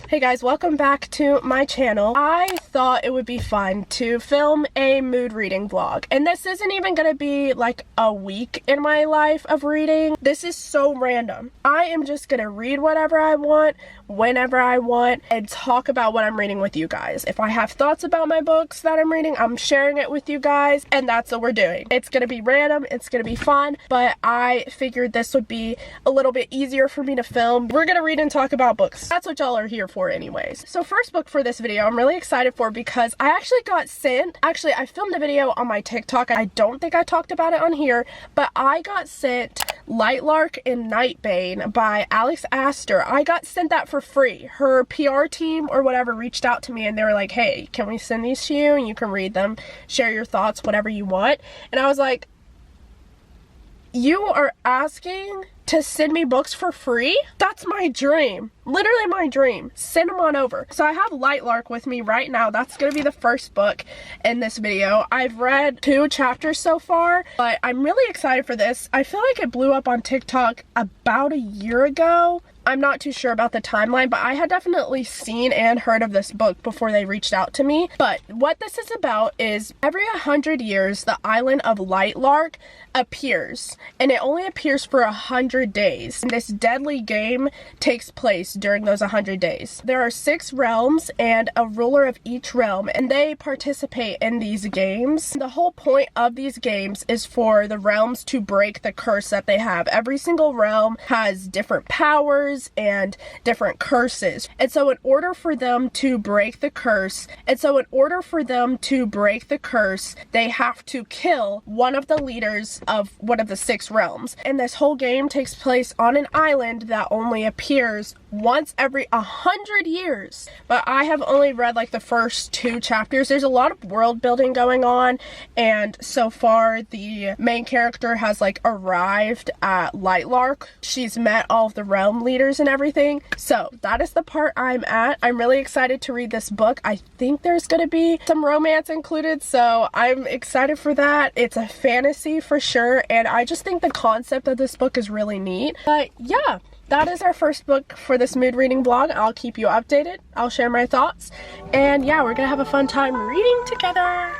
Hey guys, welcome back to my channel. I thought it would be fun to film a mood reading vlog, and this isn't even gonna be like a week in my life of reading. This is so random. I am just gonna read whatever I want, whenever I want, and talk about what I'm reading with you guys. If I have thoughts about my books that I'm reading, I'm sharing it with you guys, and that's what we're doing. It's gonna be random, it's gonna be fun, but I figured this would be a little bit easier for me to film. We're gonna read and talk about books. That's what y'all are here for anyways. So first book for this video I'm really excited for because I actually got sent, I filmed a video on my TikTok. I don't think I talked about it on here, but I got sent Lark and Nightbane by Alex Astor. I got sent that for free. Her PR team or whatever reached out to me and they were like, hey, can we send these to you and you can read them, share your thoughts, whatever you want. And I was like, you are asking to send me books for free? That's my dream. Literally my dream. Send them on over. So I have Lark with me right now. That's gonna be the first book in this video. I've read 2 chapters so far, but I'm really excited for this. I feel like it blew up on TikTok about a year ago. I'm not too sure about the timeline, but I had definitely seen and heard of this book before they reached out to me. But what this is about is every 100 years, the island of Lark appears, and it only appears for 100 days. And this deadly game takes place during those 100 days. There are 6 realms and a ruler of each realm, and they participate in these games. The whole point of these games is for the realms to break the curse that they have. Every single realm has different powers and different curses, and so in order for them to break the curse, they have to kill one of the leaders of one of the 6 realms. And this whole game takes place on an island that only appears once every 100 years. But I have only read like the first 2 chapters. There's a lot of world building going on, and so far the main character has like arrived at Lark. She's met all of the realm leaders and everything. So that is the part I'm at. I'm really excited to read this book. I think there's gonna be some romance included, so I'm excited for that. It's a fantasy for sure, and I just think the concept of this book is really neat. But yeah, that is our first book for this mood reading vlog. I'll keep you updated. I'll share my thoughts. And yeah, we're gonna have a fun time reading together.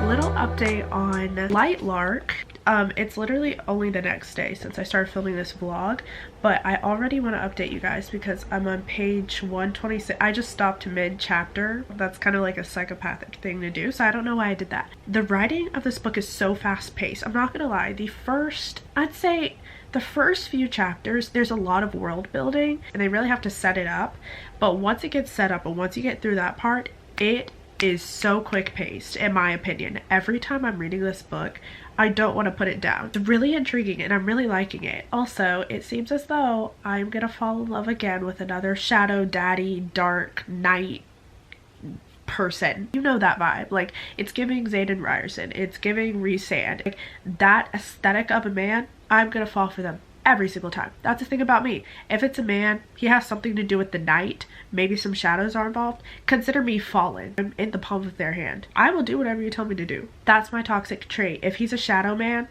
Little update on Lark. It's literally only the next day since I started filming this vlog, but I already want to update you guys because I'm on page 126. I just stopped mid-chapter. That's kind of like a psychopathic thing to do, so I don't know why I did that. The writing of this book is so fast-paced. I'm not gonna lie, I'd say the first few chapters, there's a lot of world building and they really have to set it up, but once it gets set up and once you get through that part, it is so quick-paced in my opinion. Every time I'm reading this book, I don't want to put it down. It's really intriguing and I'm really liking it. Also, it seems as though I'm gonna fall in love again with another shadow daddy dark knight person. You know that vibe. Like, it's giving Xaden Ryerson, it's giving Rhysand. Like, that aesthetic of a man, I'm gonna fall for them every single time. That's the thing about me. If it's a man, he has something to do with the night, maybe some shadows are involved, consider me fallen. I'm in the palm of their hand. I will do whatever you tell me to do. That's my toxic trait. If he's a shadow man,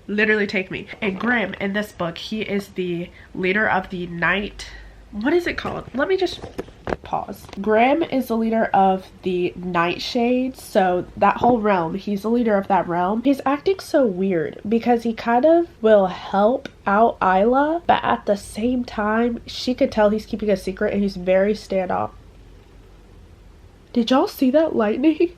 literally take me. And Grimm in this book, he is the leader of the night. What is it called? Let me just pause. Grimm is the leader of the Nightshades, so that whole realm, he's the leader of that realm. He's acting so weird because he kind of will help out Isla, but at the same time, she could tell he's keeping a secret and he's very standoff. Did y'all see that lightning?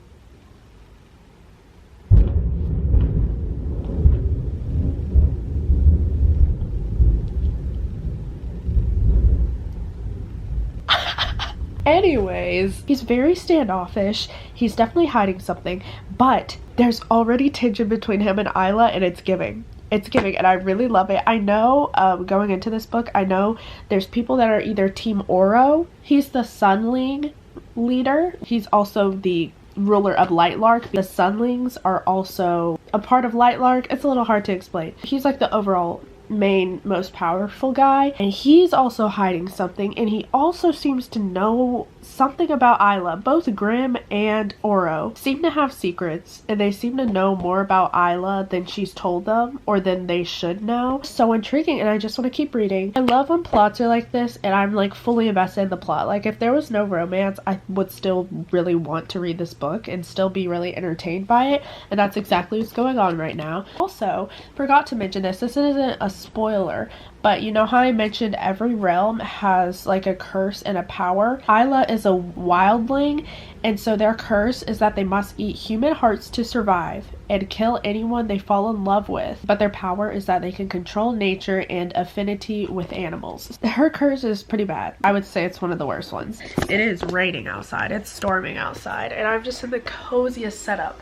And Anyways, he's very standoffish. He's definitely hiding something, but there's already tension between him and Isla, and it's giving. It's giving, and I really love it. I know, going into this book, I know there's people that are either Team Oro. He's the Sunling leader. He's also the ruler of Lark. The Sunlings are also a part of Lark. It's a little hard to explain. He's like the overall main most powerful guy, and he's also hiding something, and he also seems to know something about Isla. Both Grimm and Oro seem to have secrets, and they seem to know more about Isla than she's told them, or than they should know. So intriguing, and I just want to keep reading. I love when plots are like this, and I'm like fully invested in the plot. Like if there was no romance, I would still really want to read this book and still be really entertained by it, and that's exactly what's going on right now. Also, forgot to mention this isn't a spoiler, but you know how I mentioned every realm has like a curse and a power? Isla is a wildling, and so their curse is that they must eat human hearts to survive and kill anyone they fall in love with, but their power is that they can control nature and affinity with animals. Her curse is pretty bad. I would say it's one of the worst ones. It is raining outside, it's storming outside, and I'm just in the coziest setup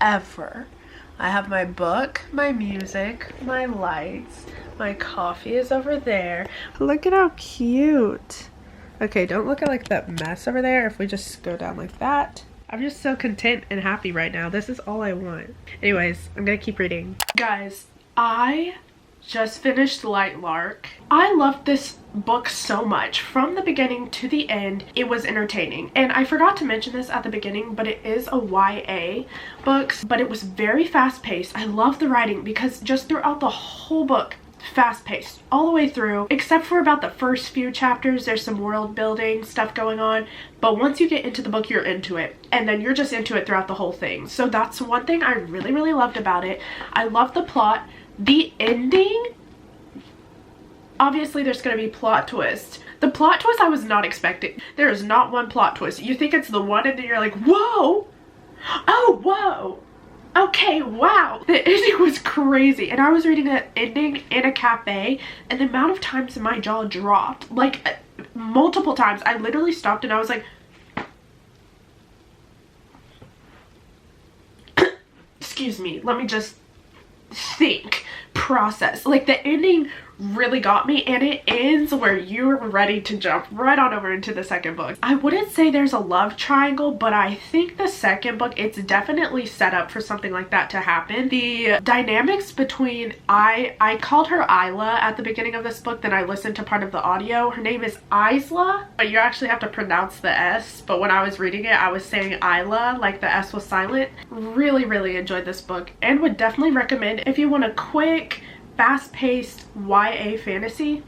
ever. I have my book, my music, my lights, my coffee is over there. Look at how cute. Okay, don't look at like that mess over there. If we just go down like that. I'm just so content and happy right now. This is all I want. Anyways, I'm gonna keep reading. Guys, I just finished Lark. I loved this book so much. From the beginning to the end, it was entertaining. And I forgot to mention this at the beginning, but it is a YA book, but it was very fast-paced. I love the writing because just throughout the whole book, fast-paced all the way through, except for about the first few chapters. There's some world building stuff going on, but once you get into the book, you're into it, and then you're just into it throughout the whole thing. So that's one thing I really loved about it. I love the plot. The ending, obviously there's going to be plot twist. The plot twist I was not expecting. There is not one plot twist. You think it's the one and then you're like, whoa, oh, whoa, okay, wow. The ending was crazy, and I was reading the ending in a cafe, and the amount of times my jaw dropped, like multiple times. I literally stopped and I was like, excuse me, let me just think, process. Like the ending really got me, and it ends where you're ready to jump right on over into the second book. I wouldn't say there's a love triangle, but I think the second book, it's definitely set up for something like that to happen. The dynamics between I called her Isla at the beginning of this book, then I listened to part of the audio. Her name is Isla, but you actually have to pronounce the S, but when I was reading it I was saying Isla like the S was silent. Really enjoyed this book, and would definitely recommend if you want a quick fast-paced YA fantasy.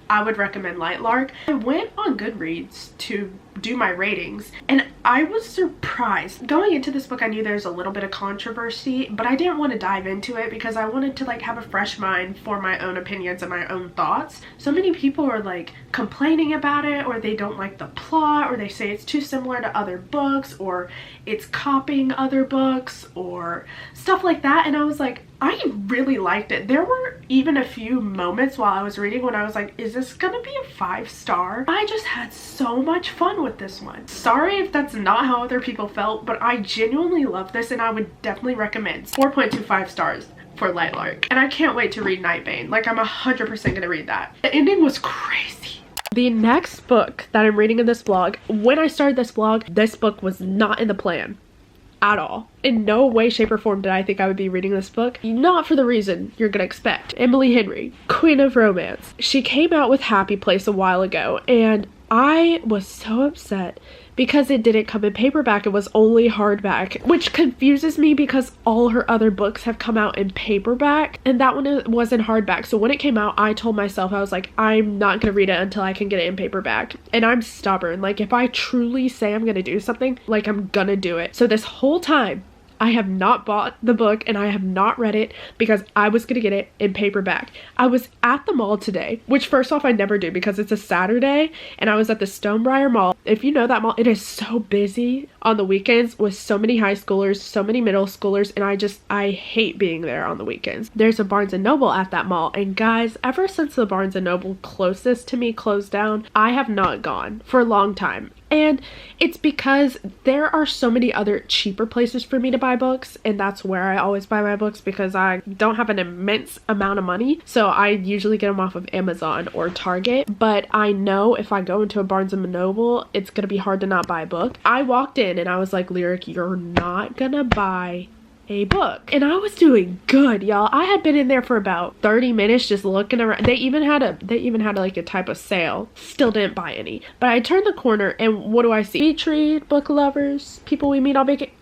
I would recommend Lark. I went on Goodreads to do my ratings, and I was surprised. Going into this book, I knew there's a little bit of controversy, but I didn't want to dive into it because I wanted to like have a fresh mind for my own opinions and my own thoughts. So many people are like complaining about it, or they don't like the plot, or they say it's too similar to other books, or it's copying other books, or stuff like that. And I was like, I really liked it. There were even a few moments while I was reading when I was like, is this gonna be a 5-star? I just had so much fun with this one. Sorry if that's not how other people felt, but I genuinely love this, and I would definitely recommend. 4.25 stars for Lark. And I can't wait to read Nightbane. Like, I'm 100% gonna read that. The ending was crazy. The next book that I'm reading in this vlog, when I started this vlog, this book was not in the plan at all. In no way, shape, or form did I think I would be reading this book. Not for the reason you're gonna expect. Emily Henry, Queen of Romance. She came out with Happy Place a while ago, and I was so upset because it didn't come in paperback. It was only hardback, which confuses me because all her other books have come out in paperback, and that one was in hardback. So when it came out, I told myself, I was like, I'm not gonna read it until I can get it in paperback. And I'm stubborn. Like, if I truly say I'm gonna do something, like, I'm gonna do it. So this whole time, I have not bought the book and I have not read it because I was gonna get it in paperback. I was at the mall today, which first off I never do because it's a Saturday, and I was at the Stonebriar Mall. If you know that mall, it is so busy on the weekends with so many high schoolers, so many middle schoolers, and I hate being there on the weekends. There's a Barnes & Noble at that mall, and guys, ever since the Barnes & Noble closest to me closed down, I have not gone for a long time. And it's because there are so many other cheaper places for me to buy books, and that's where I always buy my books because I don't have an immense amount of money. So I usually get them off of Amazon or Target, but I know if I go into a Barnes & Noble, it's gonna be hard to not buy a book. I walked in and I was like, Lyric, you're not gonna buy a book. And I was doing good, y'all. I had been in there for about 30 minutes just looking around. They even had like a type of sale. Still didn't buy any. But I turned the corner and what do I see? Beach read, book lovers, people we meet on vacation.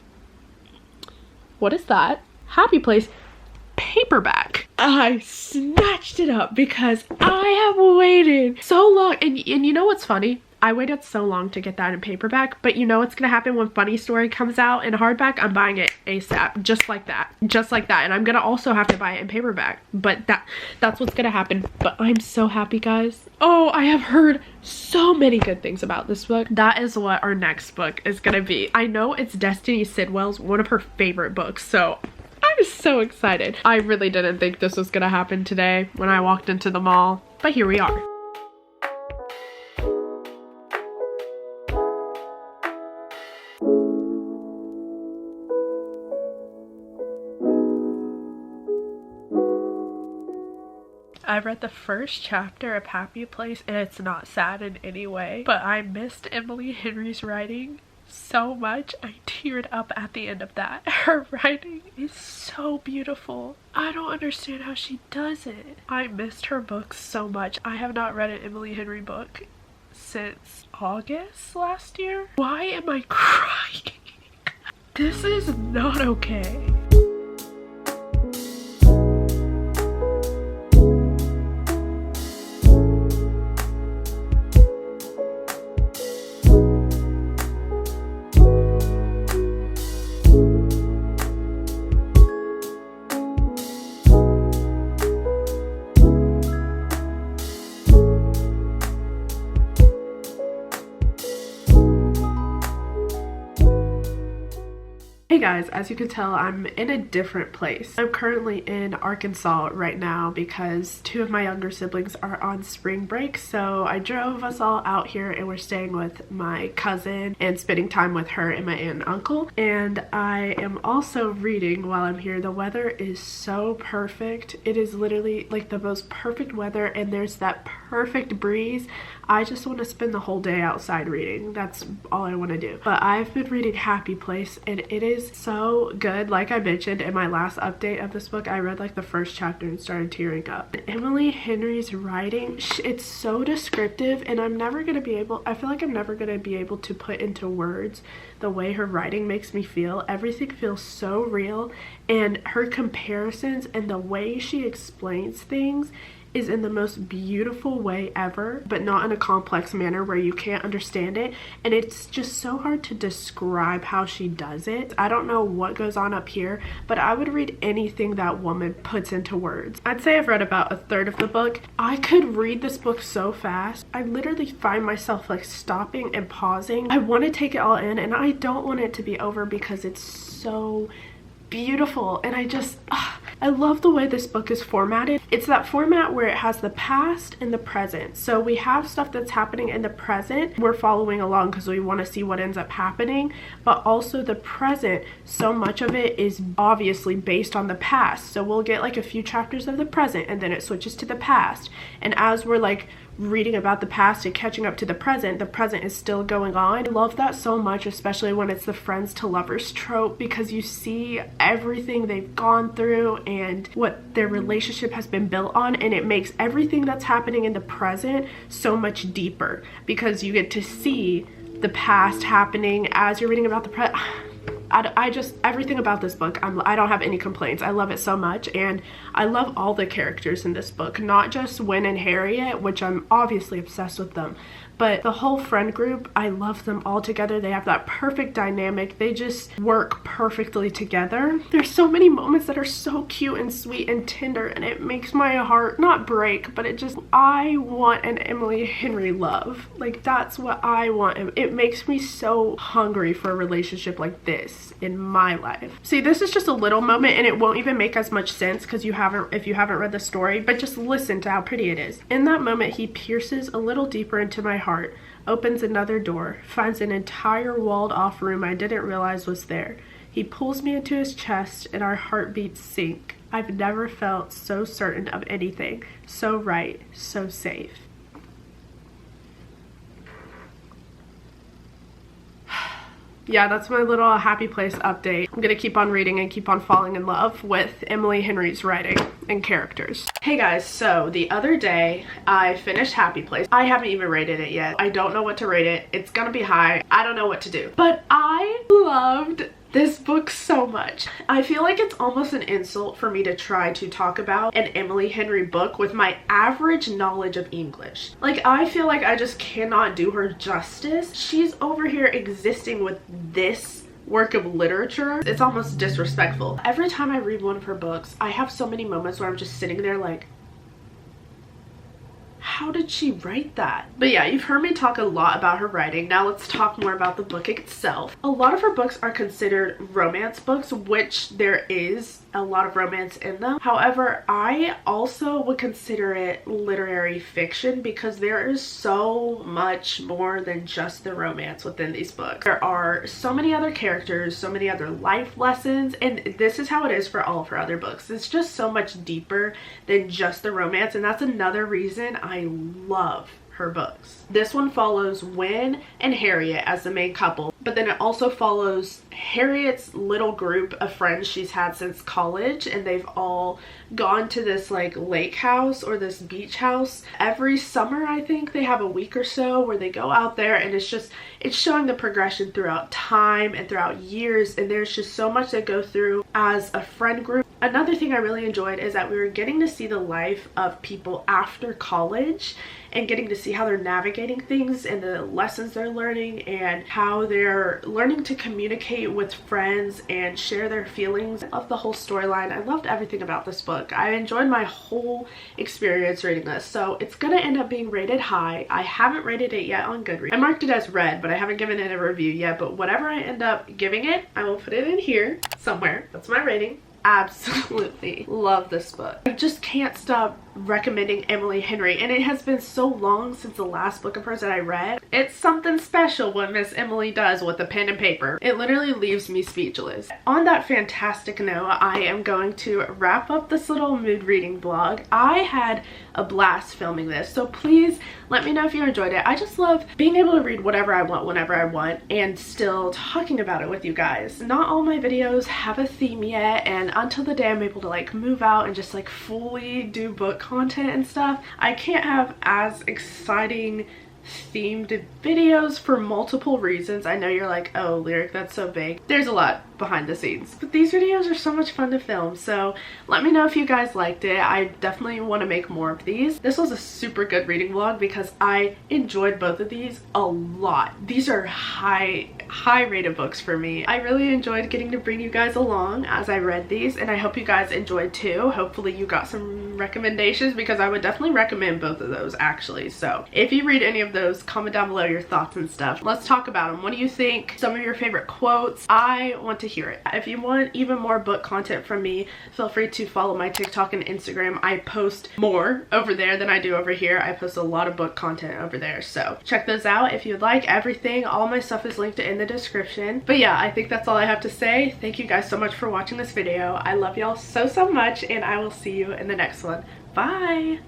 What is that? Happy Place paperback. I snatched it up because I have waited so long. And you know what's funny? I waited so long to get that in paperback, but you know what's gonna happen when Funny Story comes out in hardback? I'm buying it ASAP, just like that, and I'm gonna also have to buy it in paperback, but that's what's gonna happen. But I'm so happy, guys. Oh, I have heard so many good things about this book. That is what our next book is gonna be. I know it's Destiny Sidwell's one of her favorite books, so I'm so excited. I really didn't think this was gonna happen today when I walked into the mall, but here we are. I read the first chapter of Happy Place and it's not sad in any way, but I missed Emily Henry's writing so much. I teared up at the end of that. Her writing is so beautiful. I don't understand how she does it. I missed her books so much. I have not read an Emily Henry book since August last year. Why am I crying? This is not okay. Hey guys, as you can tell, I'm in a different place. I'm currently in Arkansas right now because two of my younger siblings are on spring break, so I drove us all out here and we're staying with my cousin and spending time with her and my aunt and uncle. And I am also reading while I'm here. The weather is so perfect. It is literally like the most perfect weather and there's that perfect breeze. I just want to spend the whole day outside reading. That's all I want to do. But I've been reading Happy Place and it is so good. Like I mentioned in my last update of this book, I read like the first chapter and started tearing up. Emily Henry's writing, it's so descriptive and I feel like I'm never going to be able to put into words the way her writing makes me feel. Everything feels so real and her comparisons and the way she explains things is in the most beautiful way ever, but not in a complex manner where you can't understand it. And it's just so hard to describe how she does it. I don't know what goes on up here, but I would read anything that woman puts into words. I'd say I've read about a third of the book. I could read this book so fast. I literally find myself like stopping and pausing. I want to take it all in and I don't want it to be over because it's so beautiful. And I love the way this book is formatted. It's that format where it has the past and the present. So we have stuff that's happening in the present. We're following along because we want to see what ends up happening. But also the present, so much of it is obviously based on the past. So we'll get like a few chapters of the present and then it switches to the past. And as we're like reading about the past and catching up to the present is still going on. I love that so much, especially when it's the friends to lovers trope, because you see everything they've gone through and what their relationship has been built on, and it makes everything that's happening in the present so much deeper because you get to see the past happening as you're reading about the present. Everything about this book, I don't have any complaints. I love it so much, and I love all the characters in this book, not just Win and Harriet, which I'm obviously obsessed with them, but the whole friend group, I love them all together. They have that perfect dynamic. They just work perfectly together. There's so many moments that are so cute and sweet and tender, and it makes my heart not break, but it just, I want an Emily Henry love. Like, that's what I want. It makes me so hungry for a relationship like this in my life. See, this is just a little moment, and it won't even make as much sense because if you haven't read the story, but just listen to how pretty it is. In that moment, he pierces a little deeper into my heart, opens another door, finds an entire walled off room I didn't realize was there. He pulls me into his chest and our heartbeats sync. I've never felt so certain of anything, so right, so safe. Yeah, that's my little happy place update. I'm gonna keep on reading and keep on falling in love with Emily Henry's writing and characters. Hey guys, so the other day I finished Happy Place. I haven't even rated it yet. I don't know what to rate it. It's gonna be high. I don't know what to do. But I loved this book so much. I feel like it's almost an insult for me to try to talk about an Emily Henry book with my average knowledge of English. Like, I feel like I just cannot do her justice. She's over here existing with this work of literature. It's almost disrespectful. Every time I read one of her books, I have so many moments where I'm just sitting there like, how did she write that? But yeah, you've heard me talk a lot about her writing. Now let's talk more about the book itself. A lot of her books are considered romance books, which there is a lot of romance in them. However, I also would consider it literary fiction because there is so much more than just the romance within these books. There are so many other characters, so many other life lessons, and this is how it is for all of her other books. It's just so much deeper than just the romance, and that's another reason I love her books. This one follows Wynne and Harriet as the main couple, but then it also follows Harriet's little group of friends she's had since college, and they've all gone to this like lake house or this beach house every summer. I think they have a week or so where they go out there, and it's showing the progression throughout time and throughout years, and there's just so much they go through as a friend group. Another thing I really enjoyed is that we were getting to see the life of people after college and getting to see how they're navigating things and the lessons they're learning and how they're learning to communicate with friends and share their feelings. I loved the whole storyline. I loved everything about this book. I enjoyed my whole experience reading this, so it's gonna end up being rated high. I haven't rated it yet on Goodreads. I marked it as read, but I haven't given it a review yet, but whatever I end up giving it, I will put it in here somewhere. That's my rating. Absolutely love this book. I just can't stop recommending Emily Henry, and it has been so long since the last book of hers that I read. It's something special what Miss Emily does with a pen and paper. It literally leaves me speechless. On that fantastic note, I am going to wrap up this little mood reading vlog. I had a blast filming this, so please let me know if you enjoyed it. I just love being able to read whatever I want whenever I want and still talking about it with you guys. Not all my videos have a theme yet, and until the day I'm able to like move out and just like fully do book content and stuff, I can't have as exciting themed videos for multiple reasons. I know you're like, oh, Lyric, that's so big. There's a lot behind the scenes, but these videos are so much fun to film, so let me know if you guys liked it. I definitely want to make more of these. This was a super good reading vlog because I enjoyed both of these a lot. These are high rated books for me. I really enjoyed getting to bring you guys along as I read these, and I hope you guys enjoyed too. Hopefully you got some recommendations because I would definitely recommend both of those actually. So if you read any of those, comment down below your thoughts and stuff. Let's talk about them. What do you think? Some of your favorite quotes? I want to hear it. If you want even more book content from me, feel free to follow my TikTok and Instagram. I post more over there than I do over here. I post a lot of book content over there, so check those out if you'd like. Everything, all my stuff is linked in the description. But yeah, I think that's all I have to say. Thank you guys so much for watching this video. I love y'all so much, and I will see you in the next one. Bye!